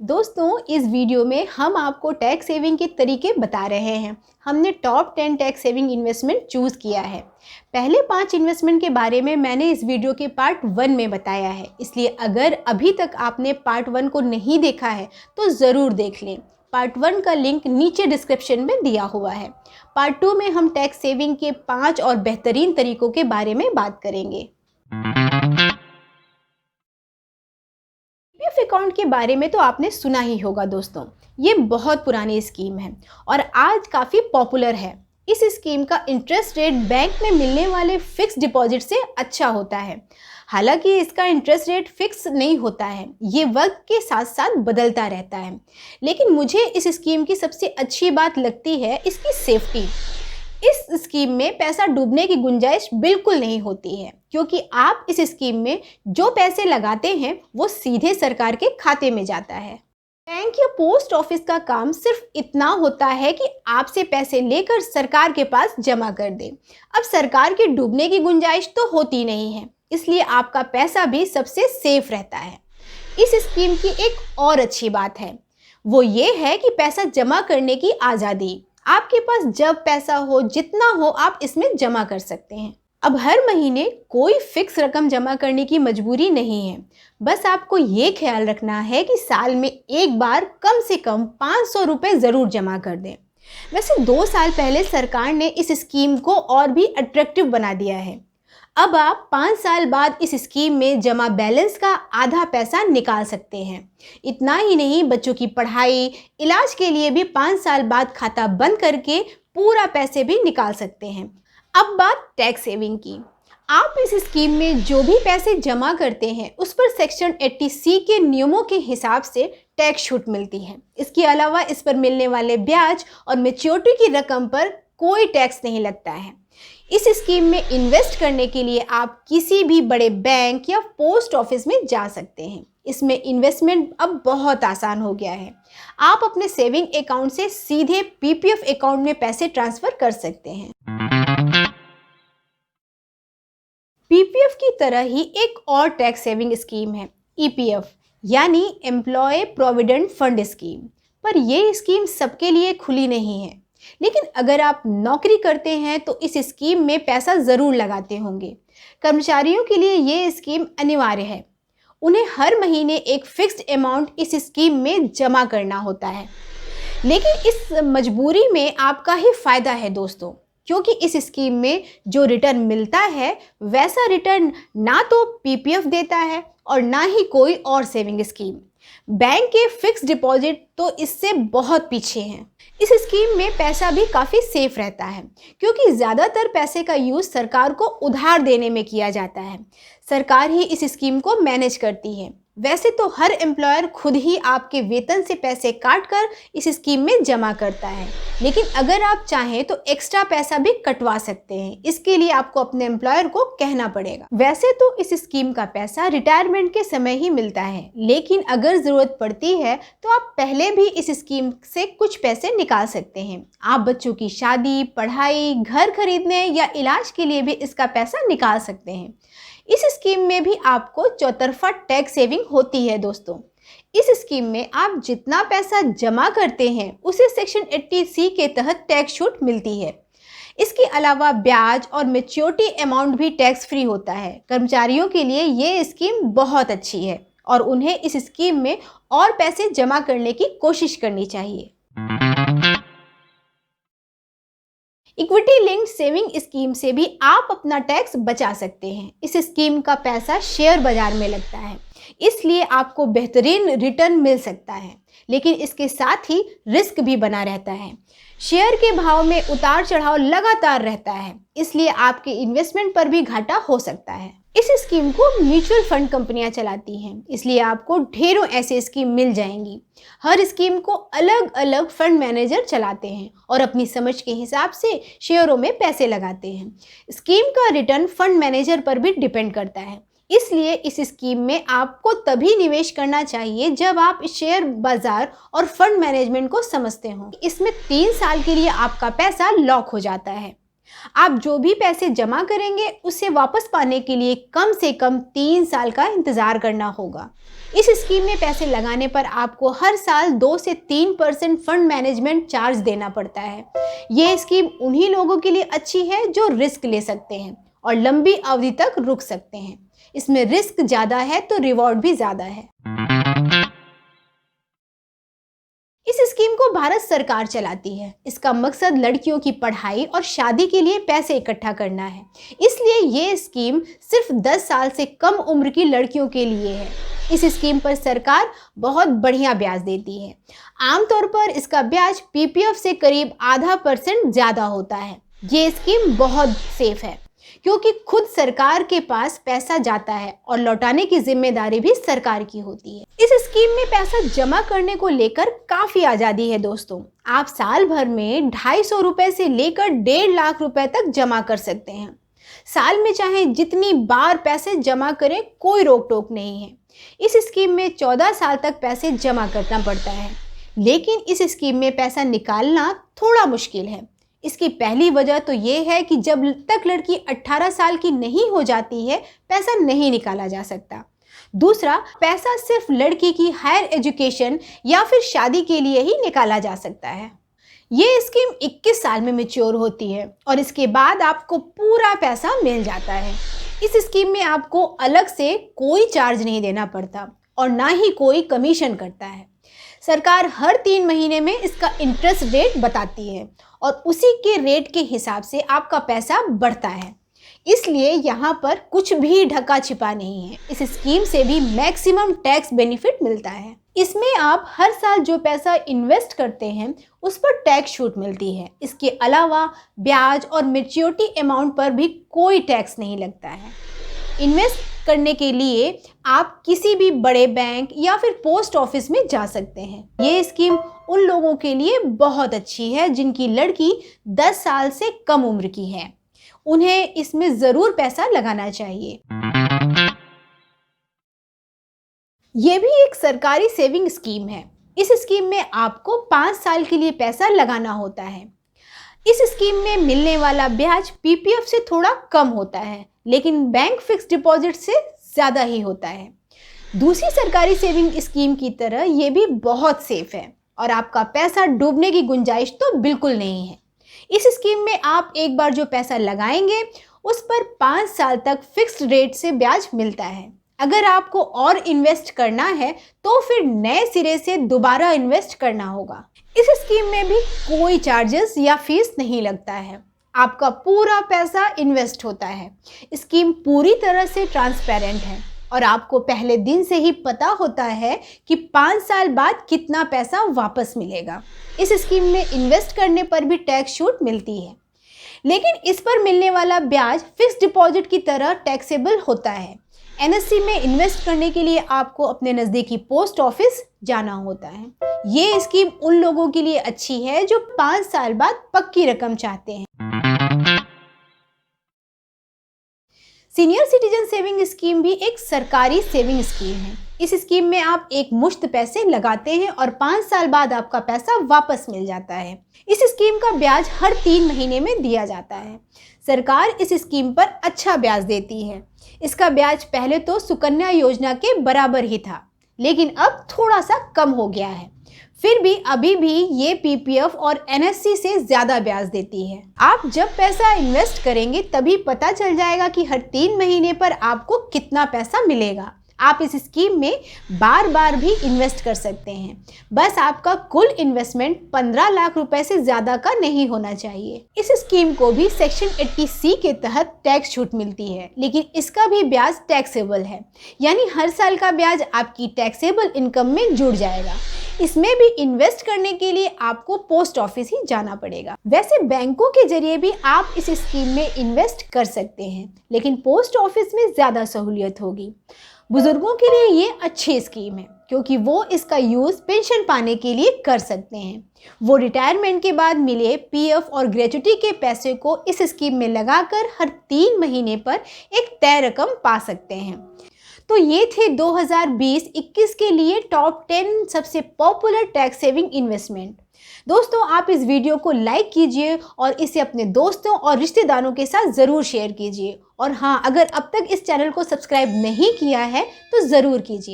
दोस्तों, इस वीडियो में हम आपको टैक्स सेविंग के तरीके बता रहे हैं। हमने top 10 tax saving investment choose किया है। पहले 5 इन्वेस्टमेंट के बारे में मैंने इस वीडियो के पार्ट 1 में बताया है, इसलिए अगर अभी तक आपने पार्ट 1 को नहीं देखा है तो ज़रूर देख लें। पार्ट 1 का लिंक नीचे डिस्क्रिप्शन में दिया हुआ है। पार्ट 2 में हम टैक्स सेविंग के 5 और बेहतरीन तरीकों के बारे में बात करेंगे। पीपीएफ अकाउंट के बारे में तो आपने सुना ही होगा दोस्तों। ये बहुत पुरानी स्कीम है और आज काफ़ी पॉपुलर है। इस स्कीम का इंटरेस्ट रेट बैंक में मिलने वाले फिक्स डिपॉजिट से अच्छा होता है। हालांकि इसका इंटरेस्ट रेट फिक्स नहीं होता है, ये वक्त के साथ साथ बदलता रहता है। लेकिन मुझे इस स्कीम की सबसे अच्छी बात लगती है इसकी सेफ्टी। इस स्कीम में पैसा डूबने की गुंजाइश बिल्कुल नहीं होती है, क्योंकि आप इस स्कीम में जो पैसे लगाते हैं वो सीधे सरकार के खाते में जाता है। बैंक या पोस्ट ऑफिस का काम सिर्फ इतना होता है कि आपसे पैसे लेकर सरकार के पास जमा कर दे। अब सरकार के डूबने की गुंजाइश तो होती नहीं है, इसलिए आपका पैसा भी सबसे सेफ रहता है। इस स्कीम की एक और अच्छी बात है, वो ये है कि पैसा जमा करने की आज़ादी। आपके पास जब पैसा हो, जितना हो, आप इसमें जमा कर सकते हैं। अब हर महीने कोई फिक्स रकम जमा करने की मजबूरी नहीं है। बस आपको ये ख्याल रखना है कि साल में एक बार कम से कम 500 रुपये ज़रूर जमा कर दें। वैसे 2 साल पहले सरकार ने इस स्कीम को और भी अट्रैक्टिव बना दिया है। अब आप 5 साल बाद इस स्कीम में जमा बैलेंस का आधा पैसा निकाल सकते हैं। इतना ही नहीं, बच्चों की पढ़ाई, इलाज के लिए भी 5 साल बाद खाता बंद करके पूरा पैसे भी निकाल सकते हैं। अब बात टैक्स सेविंग की। आप इस स्कीम में जो भी पैसे जमा करते हैं उस पर सेक्शन 80C के नियमों के हिसाब से टैक्स छूट मिलती है। इसके अलावा इस पर मिलने वाले ब्याज और मैच्योरिटी की रकम पर कोई टैक्स नहीं लगता है। इस स्कीम में इन्वेस्ट करने के लिए आप किसी भी बड़े बैंक या पोस्ट ऑफिस में जा सकते हैं। इसमें इन्वेस्टमेंट अब बहुत आसान हो गया है। आप अपने सेविंग अकाउंट से सीधे पीपीएफ अकाउंट में पैसे ट्रांसफर कर सकते हैं। पीपीएफ की तरह ही एक और टैक्स सेविंग स्कीम है ईपीएफ, यानी एम्प्लॉय प्रोविडेंट फंड स्कीम। पर यह स्कीम सबके लिए खुली नहीं है। लेकिन अगर आप नौकरी करते हैं तो इस स्कीम में पैसा ज़रूर लगाते होंगे। कर्मचारियों के लिए ये स्कीम अनिवार्य है। उन्हें हर महीने एक फिक्स्ड अमाउंट इस स्कीम में जमा करना होता है। लेकिन इस मजबूरी में आपका ही फ़ायदा है दोस्तों, क्योंकि इस स्कीम में जो रिटर्न मिलता है वैसा रिटर्न ना तो पीपीएफ देता है और ना ही कोई और सेविंग स्कीम। बैंक के फिक्स डिपॉजिट तो इससे बहुत पीछे हैं। इस स्कीम में पैसा भी काफ़ी सेफ रहता है, क्योंकि ज़्यादातर पैसे का यूज़ सरकार को उधार देने में किया जाता है। सरकार ही इस स्कीम को मैनेज करती है। वैसे तो हर एम्प्लॉयर खुद ही आपके वेतन से पैसे काट कर इस स्कीम में जमा करता है, लेकिन अगर आप चाहें तो एक्स्ट्रा पैसा भी कटवा सकते हैं। इसके लिए आपको अपने एम्प्लॉयर को कहना पड़ेगा। वैसे तो इस स्कीम का पैसा रिटायरमेंट के समय ही मिलता है, लेकिन अगर ज़रूरत पड़ती है तो आप पहले भी इस स्कीम से कुछ पैसे निकाल सकते हैं। आप बच्चों की शादी, पढ़ाई, घर खरीदने या इलाज के लिए भी इसका पैसा निकाल सकते हैं। इस स्कीम में भी आपको चौतरफा टैक्स सेविंग होती है दोस्तों। इस स्कीम में आप जितना पैसा जमा करते हैं उसे सेक्शन 80C के तहत टैक्स छूट मिलती है। इसके अलावा ब्याज और मैच्योरिटी अमाउंट भी टैक्स फ्री होता है। कर्मचारियों के लिए ये स्कीम बहुत अच्छी है और उन्हें इस स्कीम में और पैसे जमा करने की कोशिश करनी चाहिए। इक्विटी लिंक्ड सेविंग स्कीम से भी आप अपना टैक्स बचा सकते हैं। इस स्कीम का पैसा शेयर बाजार में लगता है, इसलिए आपको बेहतरीन रिटर्न मिल सकता है, लेकिन इसके साथ ही रिस्क भी बना रहता है। शेयर के भाव में उतार चढ़ाव लगातार रहता है, इसलिए आपके इन्वेस्टमेंट पर भी घाटा हो सकता है। इस स्कीम को म्यूचुअल फंड कंपनियां चलाती हैं, इसलिए आपको ढेरों ऐसे स्कीम मिल जाएंगी। हर स्कीम को अलग अलग फंड मैनेजर चलाते हैं और अपनी समझ के हिसाब से शेयरों में पैसे लगाते हैं। स्कीम का रिटर्न फंड मैनेजर पर भी डिपेंड करता है, इसलिए इस स्कीम में आपको तभी निवेश करना चाहिए जब आप शेयर बाजार और फंड मैनेजमेंट को समझते हो। इसमें 3 साल के लिए आपका पैसा लॉक हो जाता है। आप जो भी पैसे जमा करेंगे उसे वापस पाने के लिए कम से कम 3 साल का इंतज़ार करना होगा। इस स्कीम में पैसे लगाने पर आपको हर साल 2 से 3% फंड मैनेजमेंट चार्ज देना पड़ता है। ये स्कीम उन्हीं लोगों के लिए अच्छी है जो रिस्क ले सकते हैं और लंबी अवधि तक रुक सकते हैं। इसमें रिस्क ज़्यादा है तो रिवॉर्ड भी ज़्यादा है। इस स्कीम को भारत सरकार चलाती है। इसका मकसद लड़कियों की पढ़ाई और शादी के लिए पैसे इकट्ठा करना है। इसलिए ये स्कीम सिर्फ 10 साल से कम उम्र की लड़कियों के लिए है। इस स्कीम पर सरकार बहुत बढ़िया ब्याज देती है। आमतौर पर इसका ब्याज पीपीएफ से करीब ½ % ज़्यादा होता है। ये स्कीम बहुत सेफ है क्योंकि खुद सरकार के पास पैसा जाता है और लौटाने की जिम्मेदारी भी सरकार की होती है। इस स्कीम में पैसा जमा करने को लेकर काफ़ी आज़ादी है दोस्तों। आप साल भर में 250 रुपये से लेकर 1.5 लाख रुपए तक जमा कर सकते हैं। साल में चाहे जितनी बार पैसे जमा करें, कोई रोक टोक नहीं है। इस स्कीम में 14 साल तक पैसे जमा करना पड़ता है, लेकिन इस स्कीम में पैसा निकालना थोड़ा मुश्किल है। इसकी पहली वजह तो ये है कि जब तक लड़की 18 साल की नहीं हो जाती है, पैसा नहीं निकाला जा सकता। दूसरा, पैसा सिर्फ लड़की की हायर एजुकेशन या फिर शादी के लिए ही निकाला जा सकता है। ये स्कीम 21 साल में मैच्योर होती है और इसके बाद आपको पूरा पैसा मिल जाता है। इस स्कीम में आपको अलग से कोई चार्ज नहीं देना पड़ता और ना ही कोई कमीशन करता है। सरकार हर 3 महीने में इसका इंटरेस्ट रेट बताती है और उसी के रेट के हिसाब से आपका पैसा बढ़ता है। इसलिए यहाँ पर कुछ भी ढका छिपा नहीं है। इस स्कीम से भी मैक्सिमम टैक्स बेनिफिट मिलता है। इसमें आप हर साल जो पैसा इन्वेस्ट करते हैं उस पर टैक्स छूट मिलती है। इसके अलावा ब्याज और मैच्योरिटी अमाउंट पर भी कोई टैक्स नहीं लगता है। इन्वेस्ट करने के लिए आप किसी भी बड़े बैंक या फिर पोस्ट ऑफिस में जा सकते हैं। ये स्कीम उन लोगों के लिए बहुत अच्छी है जिनकी लड़की 10 साल से कम उम्र की है। उन्हें इसमें ज़रूर पैसा लगाना चाहिए। ये भी एक सरकारी सेविंग स्कीम है। इस स्कीम में आपको 5 साल के लिए पैसा लगाना होता है। इस स्कीम में मिलने वाला ब्याज पीपीएफ से थोड़ा कम होता है, लेकिन बैंक फिक्स डिपॉजिट से ज़्यादा ही होता है। दूसरी सरकारी सेविंग स्कीम की तरह ये भी बहुत सेफ है और आपका पैसा डूबने की गुंजाइश तो बिल्कुल नहीं है। इस स्कीम में आप एक बार जो पैसा लगाएंगे उस पर 5 साल तक फिक्स्ड रेट से ब्याज मिलता है। अगर आपको और इन्वेस्ट करना है तो फिर नए सिरे से दोबारा इन्वेस्ट करना होगा। इस स्कीम में भी कोई चार्जेस या फीस नहीं लगता है। आपका पूरा पैसा इन्वेस्ट होता है। स्कीम पूरी तरह से ट्रांसपेरेंट है और आपको पहले दिन से ही पता होता है कि 5 साल बाद कितना पैसा वापस मिलेगा। इस स्कीम में इन्वेस्ट करने पर भी टैक्स छूट मिलती है, लेकिन इस पर मिलने वाला ब्याज फिक्स डिपॉजिट की तरह टैक्सेबल होता है। एनएससी में इन्वेस्ट करने के लिए आपको अपने नज़दीकी पोस्ट ऑफिस जाना होता है। ये स्कीम उन लोगों के लिए अच्छी है जो 5 साल बाद पक्की रकम चाहते हैं। सीनियर सिटीजन सेविंग स्कीम भी एक सरकारी सेविंग स्कीम है। इस स्कीम में आप एक मुश्त पैसे लगाते हैं और 5 साल बाद आपका पैसा वापस मिल जाता है। इस स्कीम का ब्याज हर 3 महीने में दिया जाता है। सरकार इस स्कीम पर अच्छा ब्याज देती है। इसका ब्याज पहले तो सुकन्या योजना के बराबर ही था, लेकिन अब थोड़ा सा कम हो गया है। फिर भी अभी भी ये पीपीएफ और एनएससी से ज़्यादा ब्याज देती है। आप जब पैसा इन्वेस्ट करेंगे तभी पता चल जाएगा कि हर 3 महीने पर आपको कितना पैसा मिलेगा। आप इस स्कीम में बार बार भी इन्वेस्ट कर सकते हैं। बस आपका कुल इन्वेस्टमेंट 15 लाख रुपए से ज़्यादा का नहीं होना चाहिए। इस स्कीम को भी सेक्शन 80C के तहत टैक्स छूट मिलती है, लेकिन इसका भी ब्याज टैक्सेबल है, यानी हर साल का ब्याज आपकी टैक्सेबल इनकम में जुड़ जाएगा। इसमें भी इन्वेस्ट करने के लिए आपको पोस्ट ऑफिस ही जाना पड़ेगा। वैसे बैंकों के जरिए भी आप इस स्कीम में इन्वेस्ट कर सकते हैं, लेकिन पोस्ट ऑफिस में ज़्यादा सहूलियत होगी। बुजुर्गों के लिए ये अच्छी स्कीम है क्योंकि वो इसका यूज़ पेंशन पाने के लिए कर सकते हैं। वो रिटायरमेंट के बाद मिले पीएफ और ग्रेच्युटी के पैसे को इस स्कीम में लगाकर हर 3 महीने पर एक तय रकम पा सकते हैं। तो ये थे 2020-21 के लिए टॉप 10 सबसे पॉपुलर टैक्स सेविंग इन्वेस्टमेंट। दोस्तों, आप इस वीडियो को लाइक कीजिए और इसे अपने दोस्तों और रिश्तेदारों के साथ ज़रूर शेयर कीजिए। और हाँ, अगर अब तक इस चैनल को सब्सक्राइब नहीं किया है तो ज़रूर कीजिए।